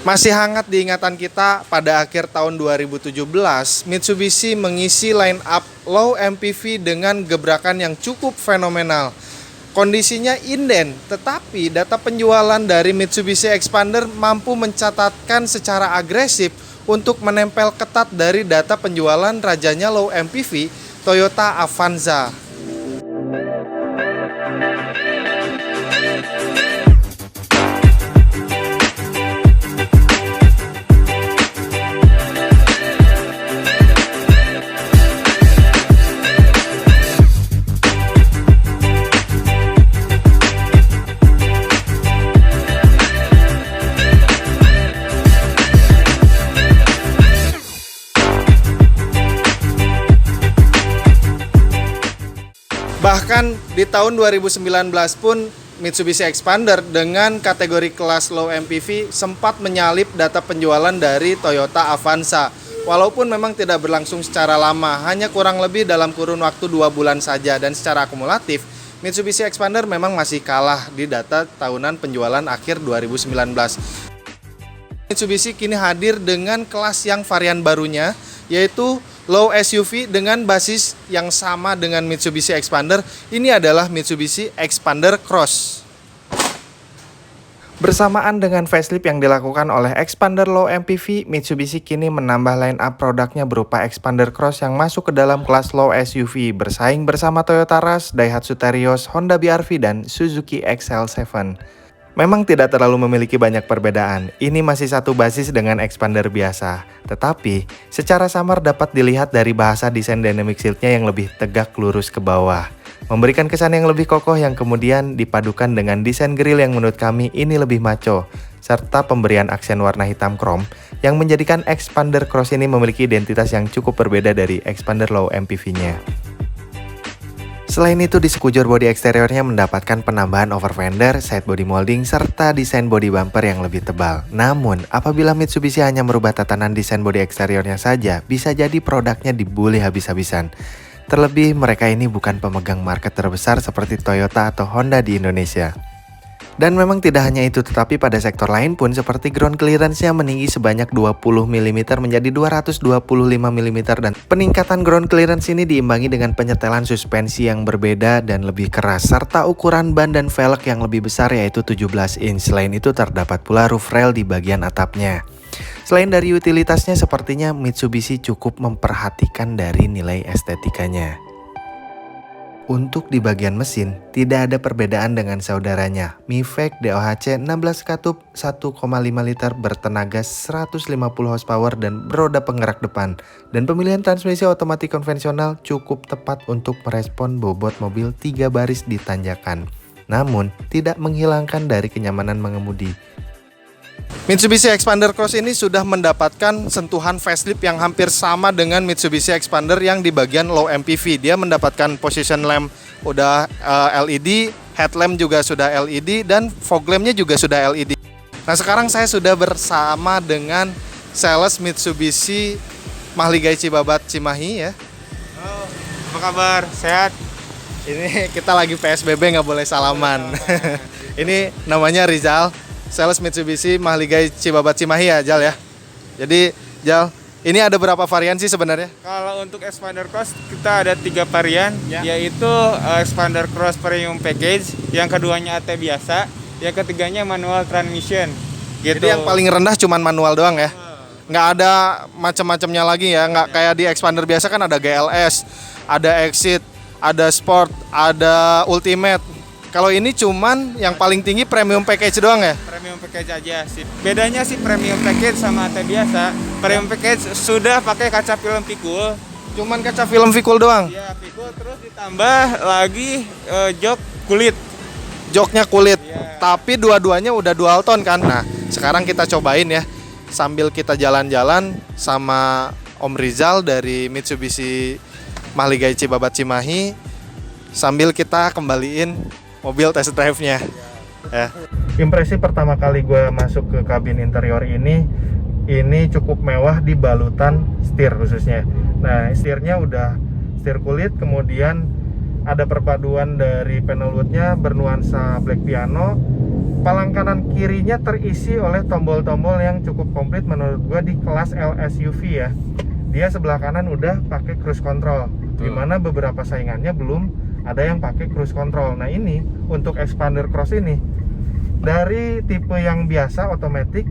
Masih hangat di ingatan kita, pada akhir tahun 2017, Mitsubishi mengisi line up low MPV dengan gebrakan yang cukup fenomenal. Kondisinya inden, tetapi data penjualan dari Mitsubishi Expander mampu mencatatkan secara agresif untuk menempel ketat dari data penjualan rajanya low MPV, Toyota Avanza. Bahkan di tahun 2019 pun Mitsubishi Expander dengan kategori kelas low MPV sempat menyalip data penjualan dari Toyota Avanza. Walaupun memang tidak berlangsung secara lama, hanya kurang lebih dalam kurun waktu 2 bulan saja, dan secara akumulatif Mitsubishi Expander memang masih kalah di data tahunan penjualan akhir 2019. Mitsubishi kini hadir dengan kelas yang varian barunya, yaitu low SUV dengan basis yang sama dengan Mitsubishi Expander. Ini adalah Mitsubishi Expander Cross. Bersamaan dengan facelift yang dilakukan oleh Expander Low MPV, Mitsubishi kini menambah line up produknya berupa Expander Cross yang masuk ke dalam kelas low SUV, bersaing bersama Toyota Rush, Daihatsu Terios, Honda BR-V, dan Suzuki XL7. Memang tidak terlalu memiliki banyak perbedaan, ini masih satu basis dengan Expander biasa. Tetapi, secara samar dapat dilihat dari bahasa desain dynamic shield-nya yang lebih tegak lurus ke bawah. Memberikan kesan yang lebih kokoh yang kemudian dipadukan dengan desain grill yang menurut kami ini lebih maco, serta pemberian aksen warna hitam chrome yang menjadikan Expander Cross ini memiliki identitas yang cukup berbeda dari Expander Low MPV-nya. Selain itu, di sekujur bodi eksteriornya mendapatkan penambahan over fender, side body molding, serta desain body bumper yang lebih tebal. Namun, apabila Mitsubishi hanya merubah tatanan desain bodi eksteriornya saja, bisa jadi produknya dibully habis-habisan. Terlebih, mereka ini bukan pemegang market terbesar seperti Toyota atau Honda di Indonesia. Dan memang tidak hanya itu, tetapi pada sektor lain pun seperti ground clearance-nya meninggi sebanyak 20 mm menjadi 225 mm, dan peningkatan ground clearance ini diimbangi dengan penyetelan suspensi yang berbeda dan lebih keras, serta ukuran ban dan velg yang lebih besar yaitu 17 inch. Selain itu terdapat pula roof rail di bagian atapnya. Selain dari utilitasnya, sepertinya Mitsubishi cukup memperhatikan dari nilai estetikanya. Untuk di bagian mesin, tidak ada perbedaan dengan saudaranya. Mivec DOHC 16 katup 1,5 liter bertenaga 150 horsepower dan beroda penggerak depan. Dan pemilihan transmisi otomatis konvensional cukup tepat untuk merespon bobot mobil 3 baris di tanjakan. Namun, tidak menghilangkan dari kenyamanan mengemudi. Mitsubishi Expander Cross ini sudah mendapatkan sentuhan facelift yang hampir sama dengan Mitsubishi Expander yang di bagian low MPV. Dia mendapatkan position lamp udah LED, headlamp juga sudah LED, dan fog lampnya juga sudah LED. Nah, sekarang saya sudah bersama dengan sales Mitsubishi Mahligai Cibabat Cimahi ya. Halo, apa kabar? Sehat? Ini kita lagi PSBB, nggak boleh salaman. Ini namanya Rizal, sales Mitsubishi Mahligai Cibabat Cimahi ya, Jal ya. Jadi Jal, ini ada berapa varian sih sebenarnya? Kalau untuk Expander Cross kita ada 3 varian, Ya. yaitu Expander Cross Premium Package, yang keduanya AT biasa, yang ketiganya manual transmission. Gitu. Jadi yang paling rendah cuman manual doang ya? Nggak ada macam-macamnya lagi ya? Nggak kayak di Expander biasa kan ada GLS, ada Exit, ada Sport, ada Ultimate. Kalau ini cuman yang paling tinggi Premium Package doang ya? Premium Package aja sih. Bedanya sih Premium Package sama AT biasa. Premium Package sudah pakai kaca film pikul. Cuman kaca film Vikul doang? Ya, pikul terus ditambah lagi jok kulit. Joknya kulit, Iya. tapi dua-duanya udah dual tone kan? Nah, sekarang kita cobain ya, sambil kita jalan-jalan sama Om Rizal dari Mitsubishi Mahligai Cibabat Cimahi, sambil kita kembaliin mobil test drive-nya. Ya. Impresi pertama kali gue masuk ke kabin interior ini cukup mewah di balutan setir khususnya. Nah, setirnya udah setir kulit, kemudian ada perpaduan dari panel woodnya bernuansa black piano, palang kanan kirinya terisi oleh tombol-tombol yang cukup komplit menurut gua di kelas LSUV ya. Dia sebelah kanan udah pakai cruise control, dimana beberapa saingannya belum ada yang pakai cruise control. Nah ini untuk Xpander Cross ini dari tipe yang biasa otomatis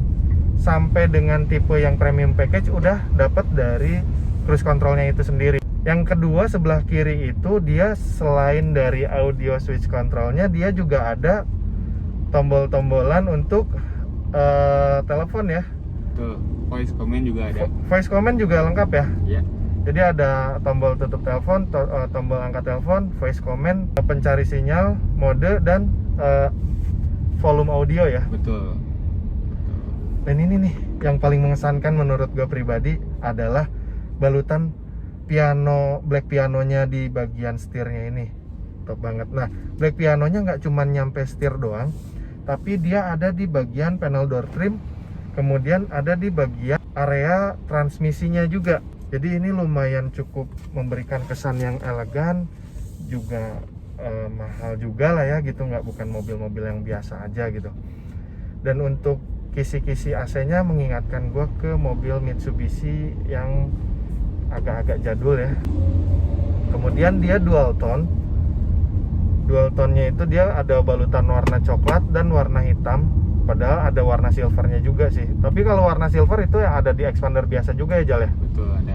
sampai dengan tipe yang premium package udah dapat dari cruise controlnya itu sendiri. Yang kedua sebelah kiri itu dia selain dari audio switch controlnya, dia juga ada tombol-tombolan untuk telepon ya. Tuh, voice command juga ada. Voice command juga lengkap ya. Iya. Jadi ada tombol tutup telepon, tombol angkat telepon, voice command, pencari sinyal, mode, dan volume audio ya. Betul. Dan ini nih yang paling mengesankan menurut gue pribadi adalah balutan piano, black pianonya di bagian setirnya ini. Top banget. Nah, black pianonya nggak cuma nyampe setir doang, tapi dia ada di bagian panel door trim, kemudian ada di bagian area transmisinya juga. Jadi ini lumayan cukup memberikan kesan yang elegan, juga mahal juga lah ya gitu, bukan mobil-mobil yang biasa aja gitu. Dan untuk kisi-kisi AC-nya mengingatkan gue ke mobil Mitsubishi yang agak-agak jadul ya. Kemudian dia dual tone. Dual tone-nya itu dia ada balutan warna coklat dan warna hitam. Padahal ada warna silvernya juga sih. Tapi kalau warna silver itu yang ada di Xpander biasa juga ya Jal ya? Betul, ada.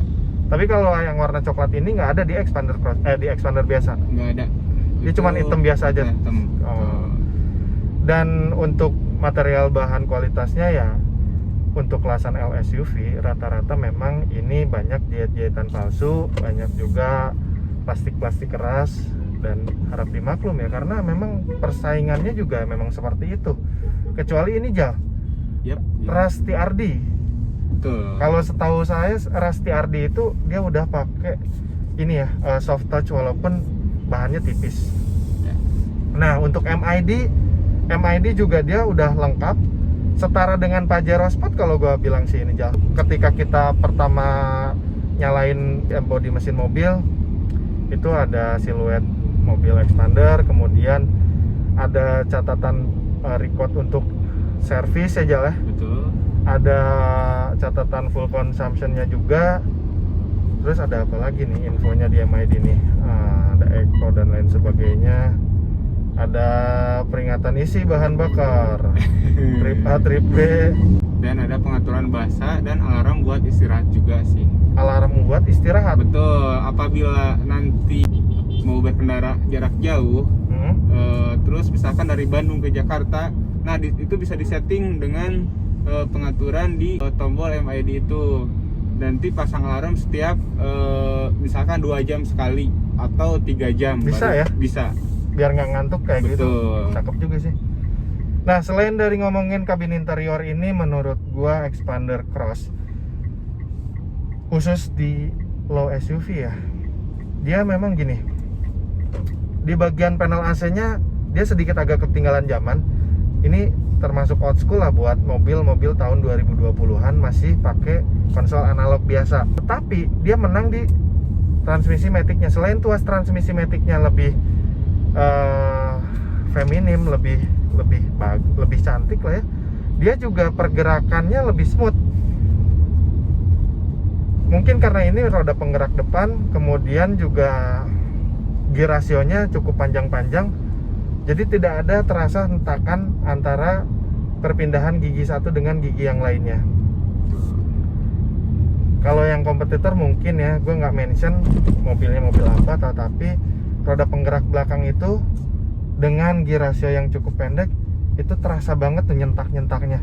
Tapi kalau yang warna coklat ini nggak ada di Xpander Cross, di Xpander biasa. Nggak ada. Dia cuma hitam biasa aja. Hitam. Oh. Dan untuk material bahan kualitasnya ya, untuk kelasan LSUV rata-rata memang ini banyak jahit-jahitan palsu, banyak juga plastik-plastik keras, dan harap dimaklum ya karena memang persaingannya juga memang seperti itu. Kecuali ini Jal, Yep. Rusty RD. Betul. Kalau setahu saya Rusty RD itu dia udah pakai ini ya, soft touch walaupun bahannya tipis. Ya. Nah untuk MID juga dia udah lengkap, setara dengan Pajero Sport kalau gua bilang sih ini Jal. Ketika kita pertama nyalain bodi mesin mobil, itu ada siluet mobil Xpander, kemudian ada catatan record untuk servis ya Jal ya. Betul. Ada catatan full consumption-nya juga. Terus ada apa lagi nih infonya di MID nih? Ada eco dan lain sebagainya. Ada peringatan isi bahan bakar, trip A, trip B, Dan ada pengaturan bahasa dan alarm buat istirahat juga sih. alarm buat istirahat. Betul. Apabila nanti mau berkendara jarak jauh, terus misalkan dari Bandung ke Jakarta, nah itu bisa disetting dengan pengaturan di tombol MID itu. Nanti pasang alarm setiap misalkan 2 jam sekali atau 3 jam. Bisa ya? Bisa. Biar nggak ngantuk kayak gitu. Betul. Cakep juga sih. Nah selain dari ngomongin kabin interior ini, menurut gua Xpander Cross khusus di low SUV ya, dia memang gini, di bagian panel AC-nya dia sedikit agak ketinggalan zaman. Ini termasuk old school lah buat mobil-mobil tahun 2020-an masih pakai konsol analog biasa. Tetapi dia menang di transmisi matic-nya. Selain tuas transmisi matic-nya lebih feminim, lebih cantik lah ya, dia juga pergerakannya lebih smooth. Mungkin karena ini roda penggerak depan, kemudian juga gear rasionya cukup panjang-panjang, jadi tidak ada terasa hentakan antara perpindahan gigi satu dengan gigi yang lainnya. Kalau yang kompetitor mungkin ya, gue nggak mention mobilnya mobil apa, tetapi roda penggerak belakang itu dengan gear rasio yang cukup pendek itu terasa banget tuh nyentak-nyentaknya.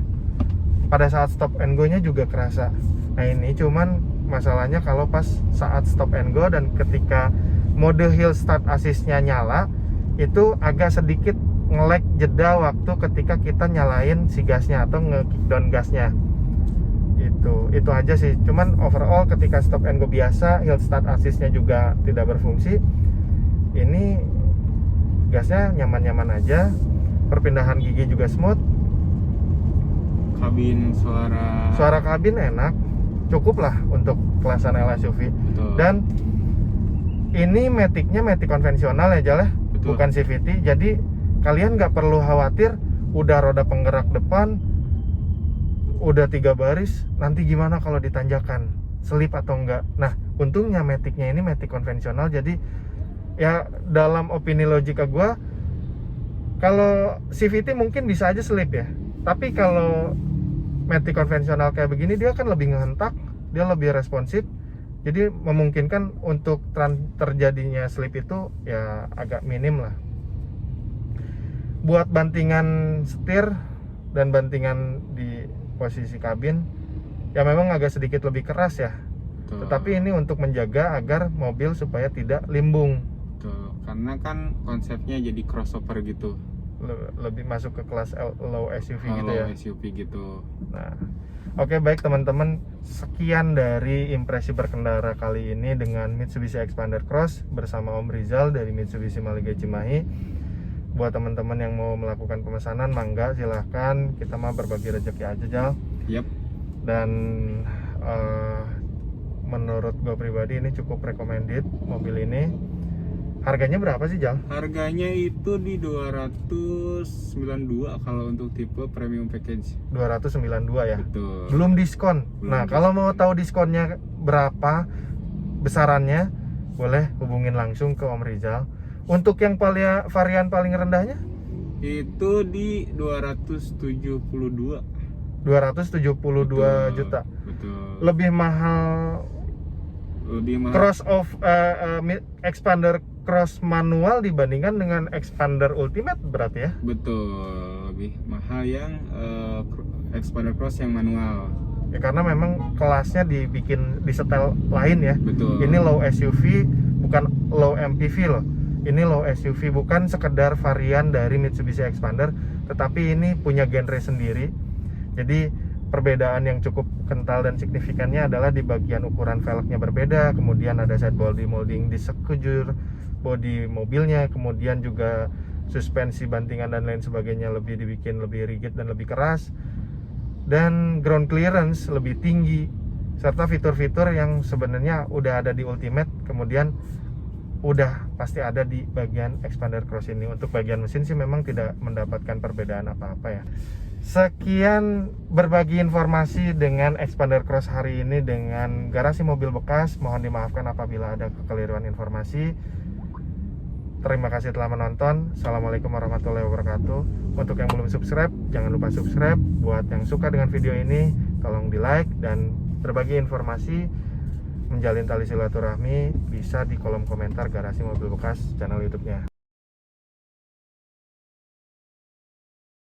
Pada saat stop and go nya juga kerasa. Nah ini cuman masalahnya kalau pas saat stop and go dan ketika mode hill start assist-nya nyala, itu agak sedikit nge-lag jeda waktu ketika kita nyalain si gasnya atau nge-kick down gasnya. Itu aja sih. Cuman overall ketika stop and go biasa, hill start assist-nya juga tidak berfungsi. Ini gasnya nyaman-nyaman aja, perpindahan gigi juga smooth, Kabin suara kabin enak, cukup lah untuk kelasan LSUV. Betul. Dan ini matic-nya matic konvensional ya Jal ya, Betul. bukan CVT. Jadi kalian nggak perlu khawatir udah roda penggerak depan, udah 3 baris, nanti gimana kalau ditanjakan, selip atau enggak. Nah, untungnya Matic-nya ini Matic konvensional, jadi ya dalam opini logika gua, kalau CVT mungkin bisa aja selip ya, tapi kalau Matic konvensional kayak begini dia kan lebih ngehentak, dia lebih responsif, jadi memungkinkan untuk terjadinya slip itu ya agak minim lah. Buat bantingan setir dan bantingan di posisi kabin ya memang agak sedikit lebih keras ya. Betul. Tetapi ini untuk menjaga agar mobil supaya tidak limbung. Betul. Karena kan konsepnya jadi crossover gitu. Lebih masuk ke kelas low SUV gitu low ya. SUV gitu. Nah, oke, baik teman-teman, sekian dari impresi berkendara kali ini dengan Mitsubishi Xpander Cross bersama Om Rizal dari Mitsubishi Maliga Cimahi. Buat teman-teman yang mau melakukan pemesanan, mangga silahkan, kita mah berbagi rezeki aja, Jal. Yap. Dan menurut gue pribadi ini cukup recommended mobil ini. Harganya berapa sih, Jal? Harganya itu di 292 kalau untuk tipe premium package. 292 ya? Betul. Belum diskon. Nah, kalau mau tahu diskonnya berapa besarannya, boleh hubungin langsung ke Om Rizal. Untuk yang varian paling rendahnya? Itu di 272. 272 juta. Betul. Lebih mahal Xpander Cross manual dibandingkan dengan Xpander Ultimate berarti ya? Betul, lebih mahal yang Xpander Cross yang manual. Ya karena memang kelasnya dibikin di setel lain ya. Betul. Ini low SUV, bukan low MPV loh. Ini low SUV, bukan sekedar varian dari Mitsubishi Xpander, tetapi ini punya genre sendiri. Jadi perbedaan yang cukup kental dan signifikannya adalah di bagian ukuran velgnya berbeda, kemudian ada side body molding di sekujur bodi mobilnya, kemudian juga suspensi, bantingan dan lain sebagainya dibikin lebih rigid dan lebih keras, dan ground clearance lebih tinggi, serta fitur-fitur yang sebenarnya udah ada di Ultimate kemudian udah pasti ada di bagian Xpander Cross ini. Untuk bagian mesin sih memang tidak mendapatkan perbedaan apa-apa ya. Sekian berbagi informasi dengan Xpander Cross hari ini dengan Garasi Mobil Bekas. Mohon dimaafkan apabila ada kekeliruan informasi. Terima kasih telah menonton. Assalamualaikum warahmatullahi wabarakatuh. Untuk yang belum subscribe, jangan lupa subscribe. Buat yang suka dengan video ini, tolong di like dan berbagi informasi, menjalin tali silaturahmi bisa di kolom komentar Garasi Mobil Bekas channel YouTube-nya.